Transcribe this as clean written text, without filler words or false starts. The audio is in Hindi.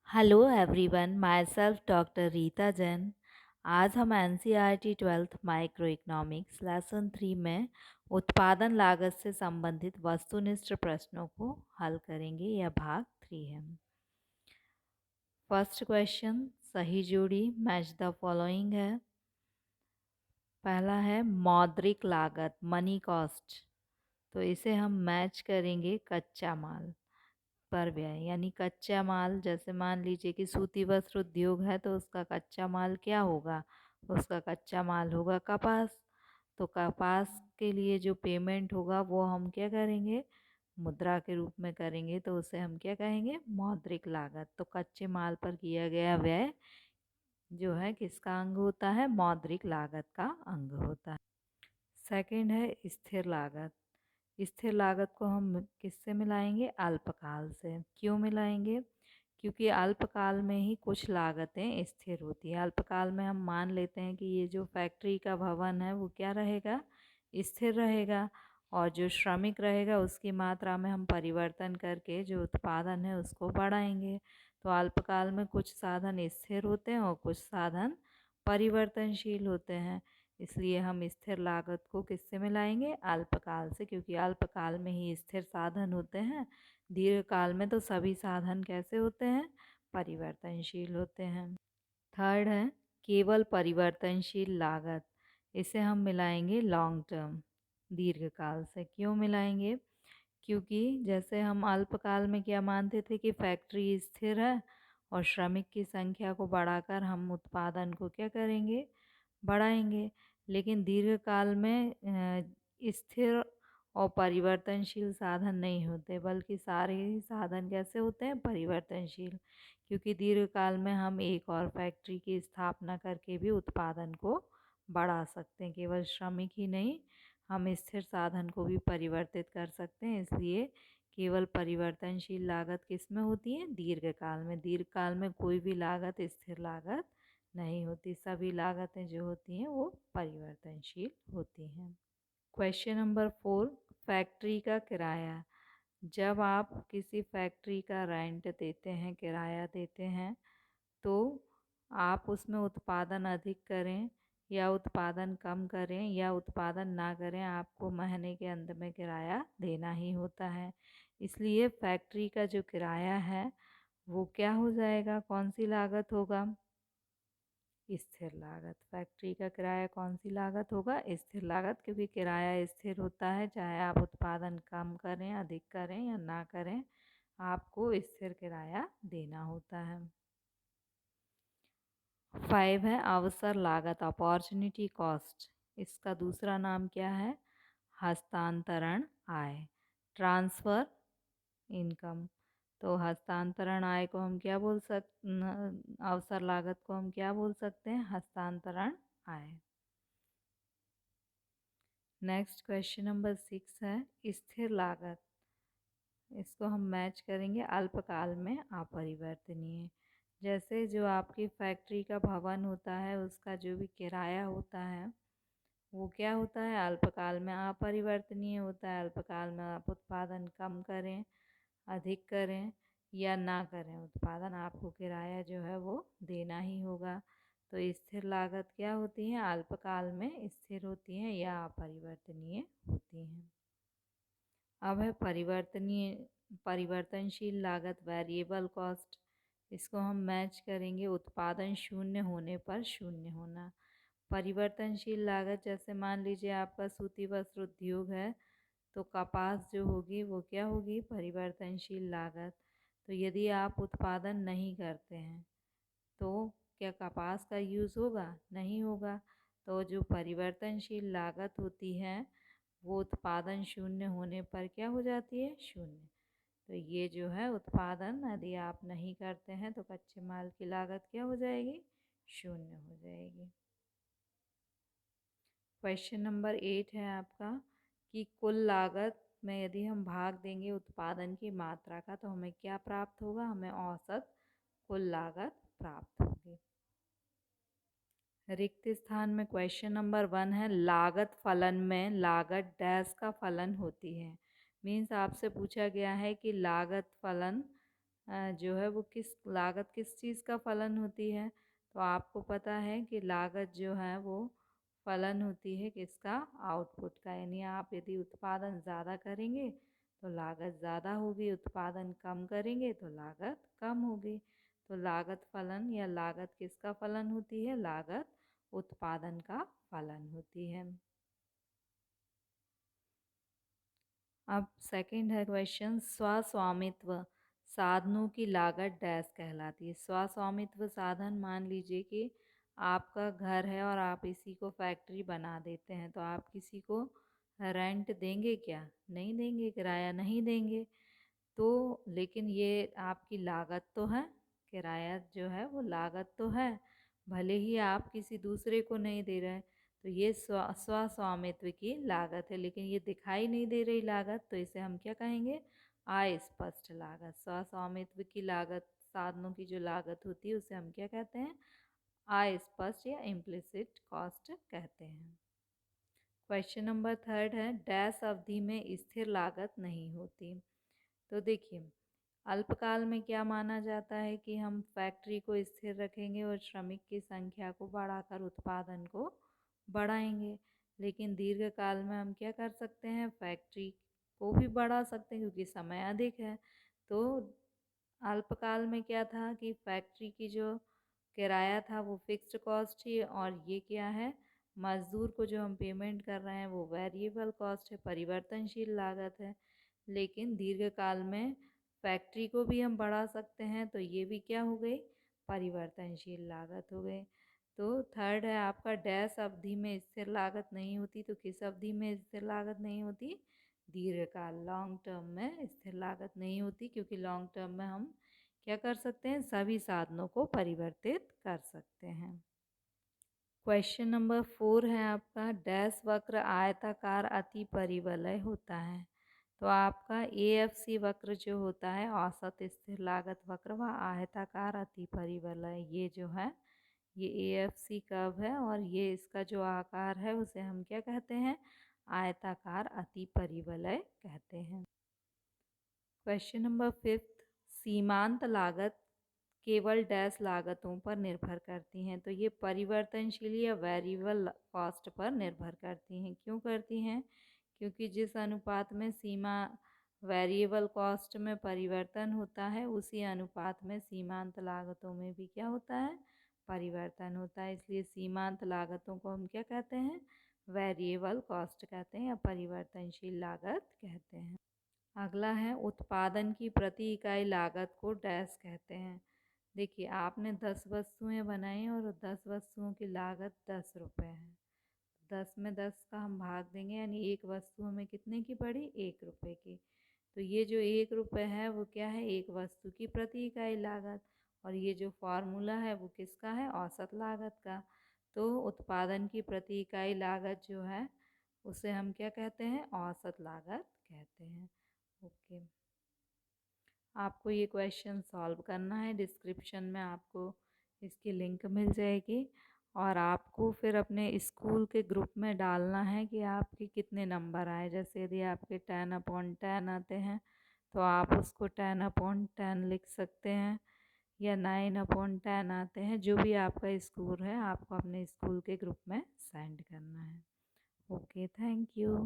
Hello everyone, my self doctor Rita Jain. आज हम NCERT twelfth micro economics lesson 3 में उत्पादन लागत से संबंधित वस्तुनिष्ठ प्रश्नों को हल करेंगे। यह भाग 3 है। फर्स्ट क्वेश्चन, सही जोड़ी मैच द फॉलोइंग है। पहला है मौद्रिक लागत, मनी कॉस्ट, तो इसे हम मैच करेंगे कच्चा माल पर व्यय, यानी कच्चा माल। जैसे मान लीजिए कि सूती वस्त्र उद्योग है तो उसका कच्चा माल क्या होगा, उसका कच्चा माल होगा कपास। तो कपास के लिए जो पेमेंट होगा वो हम क्या करेंगे, मुद्रा के रूप में करेंगे, तो उसे हम क्या कहेंगे, मौद्रिक लागत। तो कच्चे माल पर किया गया व्यय जो है किसका अंग होता है, मौद्रिक लागत का अंग होता है। सेकंड है स्थिर लागत। स्थिर लागत को हम किससे मिलाएंगे, अल्पकाल से। क्यों मिलाएंगे, क्योंकि अल्पकाल में ही कुछ लागतें स्थिर होती है। अल्पकाल में हम मान लेते हैं कि ये जो फैक्ट्री का भवन है वो क्या रहेगा, स्थिर रहेगा, और जो श्रमिक रहेगा उसकी मात्रा में हम परिवर्तन करके जो उत्पादन है उसको बढ़ाएंगे। तो अल्पकाल में कुछ साधन स्थिर होते हैं और कुछ साधन परिवर्तनशील होते हैं, इसलिए हम स्थिर लागत को किससे मिलाएंगे, अल्पकाल से, क्योंकि अल्पकाल में ही स्थिर साधन होते हैं। दीर्घकाल में तो सभी साधन कैसे होते हैं, परिवर्तनशील होते हैं। थर्ड है केवल परिवर्तनशील लागत, इसे हम मिलाएंगे लॉन्ग टर्म, दीर्घकाल से। क्यों मिलाएंगे, क्योंकि जैसे हम अल्पकाल में क्या मानते थे कि फैक्ट्री स्थिर है और श्रमिक की संख्या को बढ़ाकर हम उत्पादन को क्या करेंगे, बढ़ाएंगे। लेकिन दीर्घकाल में स्थिर और परिवर्तनशील साधन नहीं होते, बल्कि सारे ही साधन कैसे होते हैं, परिवर्तनशील। क्योंकि दीर्घकाल में हम एक और फैक्ट्री की स्थापना करके भी उत्पादन को बढ़ा सकते हैं। केवल श्रमिक ही नहीं, हम स्थिर साधन को भी परिवर्तित कर सकते हैं। इसलिए केवल परिवर्तनशील लागत किस में होती है, दीर्घकाल में। दीर्घकाल में कोई भी लागत स्थिर लागत नहीं होती, सभी लागतें जो होती हैं वो परिवर्तनशील होती हैं। क्वेश्चन नंबर 4, फैक्ट्री का किराया। जब आप किसी फैक्ट्री का रेंट देते हैं, किराया देते हैं, तो आप उसमें उत्पादन अधिक करें या उत्पादन कम करें या उत्पादन ना करें, आपको महीने के अंत में किराया देना ही होता है। इसलिए फैक्ट्री का जो किराया है वो क्या हो जाएगा, कौन सी लागत होगा, स्थिर लागत। फैक्ट्री का किराया कौन सी लागत होगा, स्थिर लागत, क्योंकि किराया स्थिर होता है। चाहे आप उत्पादन कम करें, अधिक करें या ना करें, आपको स्थिर किराया देना होता है। 5 है अवसर लागत, अपॉर्चुनिटी कॉस्ट। इसका दूसरा नाम क्या है, हस्तांतरण आय, ट्रांसफ़र इनकम। तो हस्तांतरण आय को हम क्या बोल अवसर लागत को हम क्या बोल सकते हैं, हस्तांतरण आय। नेक्स्ट क्वेश्चन नंबर 6 है स्थिर लागत। इसको हम मैच करेंगे अल्पकाल में अपरिवर्तनीय। जैसे जो आपकी फैक्ट्री का भवन होता है उसका जो भी किराया होता है वो क्या होता है, अल्पकाल में अपरिवर्तनीय होता है। अल्पकाल में आप उत्पादन कम करें, अधिक करें या ना करें उत्पादन, आपको किराया जो है वो देना ही होगा। तो स्थिर लागत क्या होती है, अल्पकाल में स्थिर होती हैं या अपरिवर्तनीय होती हैं। अब है परिवर्तनशील लागत, वेरिएबल कॉस्ट। इसको हम मैच करेंगे उत्पादन शून्य होने पर शून्य होना। परिवर्तनशील लागत, जैसे मान लीजिए आपका सूती वस्त्र उद्योग है तो कपास जो होगी वो क्या होगी, परिवर्तनशील लागत। तो यदि आप उत्पादन नहीं करते हैं तो क्या कपास का यूज़ होगा, नहीं होगा। तो जो परिवर्तनशील लागत होती है वो उत्पादन शून्य होने पर क्या हो जाती है, शून्य। तो ये जो है उत्पादन यदि आप नहीं करते हैं तो कच्चे माल की लागत क्या हो जाएगी, शून्य हो जाएगी। क्वेश्चन नंबर 8 है आपका कि कुल लागत में यदि हम भाग देंगे उत्पादन की मात्रा का तो हमें क्या प्राप्त होगा, हमें औसत कुल लागत प्राप्त होगी। रिक्त स्थान में क्वेश्चन नंबर 1 है लागत फलन में लागत डैश का फलन होती है। मीन्स आपसे पूछा गया है कि लागत फलन जो है वो लागत किस चीज़ का फलन होती है। तो आपको पता है कि लागत जो है वो फलन होती है किसका, आउटपुट का। यानी आप यदि उत्पादन ज़्यादा करेंगे तो लागत ज़्यादा होगी, उत्पादन कम करेंगे तो लागत कम होगी। तो लागत फलन या लागत किसका फलन होती है, लागत उत्पादन का फलन होती है। अब सेकंड है क्वेश्चन, स्वस्वामित्व साधनों की लागत डैश कहलाती है। स्वस्वामित्व साधन, मान लीजिए कि आपका घर है और आप इसी को फैक्ट्री बना देते हैं, तो आप किसी को रेंट देंगे क्या, नहीं देंगे, किराया नहीं देंगे। तो लेकिन ये आपकी लागत तो है, किराया जो है वो लागत तो है, भले ही आप किसी दूसरे को नहीं दे रहे हैं। तो ये स्वस्वामित्व की लागत है, लेकिन ये दिखाई नहीं दे रही लागत, तो इसे हम क्या कहेंगे, अस्पष्ट लागत। स्वस्वामित्व की लागत, साधनों की जो लागत होती है उसे हम क्या कहते हैं, अस्पष्ट या इम्प्लिसिट कॉस्ट कहते हैं। क्वेश्चन नंबर थर्ड है, डैश अवधि में स्थिर लागत नहीं होती। तो देखिए, अल्पकाल में क्या माना जाता है कि हम फैक्ट्री को स्थिर रखेंगे और श्रमिक की संख्या को बढ़ाकर उत्पादन को बढ़ाएंगे। लेकिन दीर्घकाल में हम क्या कर सकते हैं, फैक्ट्री को भी बढ़ा सकते हैं क्योंकि समय अधिक है। तो अल्पकाल में क्या था कि फैक्ट्री की जो किराया था वो फिक्स्ड कॉस्ट थी, और ये क्या है, मजदूर को जो हम पेमेंट कर रहे हैं वो वेरिएबल कॉस्ट है, परिवर्तनशील लागत है। लेकिन दीर्घकाल में फैक्ट्री को भी हम बढ़ा सकते हैं, तो ये भी क्या हो गई, परिवर्तनशील लागत हो गई। तो थर्ड है आपका, डैश अवधि में स्थिर लागत नहीं होती। तो किस अवधि में स्थिर लागत नहीं होती, दीर्घकाल, लॉन्ग टर्म में स्थिर लागत नहीं होती, क्योंकि लॉन्ग टर्म में हम क्या कर सकते हैं, सभी साधनों को परिवर्तित कर सकते हैं। क्वेश्चन नंबर 4 है आपका, डैश वक्र आयताकार अति परिवलय होता है। तो आपका AFC वक्र जो होता है, औसत स्थिर लागत वक्र, व आयताकार अति परिवलय, ये जो है ये AFC कर्व है, और ये इसका जो आकार है उसे हम क्या कहते हैं, आयताकार अति परिवलय कहते हैं। क्वेश्चन नंबर 5, सीमांत लागत केवल डैश लागतों पर निर्भर करती हैं। तो ये परिवर्तनशील या वेरिएबल कॉस्ट पर निर्भर करती हैं। क्यों करती हैं, क्योंकि जिस अनुपात में सीमा वेरिएबल कॉस्ट में परिवर्तन होता है, उसी अनुपात में सीमांत लागतों में भी क्या होता है, परिवर्तन होता है। इसलिए सीमांत लागतों को हम क्या कहते हैं, वेरिएबल कॉस्ट कहते हैं या परिवर्तनशील लागत कहते हैं। अगला है, उत्पादन की प्रति इकाई लागत को डैश कहते हैं। देखिए, आपने 10 वस्तुएं बनाई और 10 वस्तुओं की लागत 10 रुपये है। 10 में 10 का हम भाग देंगे, यानी एक वस्तु हमें कितने की पड़ी, 1 रुपये की। तो ये जो 1 रुपये है वो क्या है, एक वस्तु की प्रति इकाई लागत, और ये जो फार्मूला है वो किसका है, औसत लागत का। तो उत्पादन की प्रति इकाई लागत जो है उसे हम क्या कहते हैं, औसत लागत कहते हैं। ओके, आपको ये क्वेश्चन सॉल्व करना है। डिस्क्रिप्शन में आपको इसकी लिंक मिल जाएगी, और आपको फिर अपने स्कूल के ग्रुप में डालना है कि आपके कितने नंबर आए। जैसे यदि आपके 10/10 आते हैं तो आप उसको 10/10 लिख सकते हैं, या 9/10 आते हैं, जो भी आपका स्कोर है आपको अपने स्कूल के ग्रुप में सेंड करना है। Okay, thank you.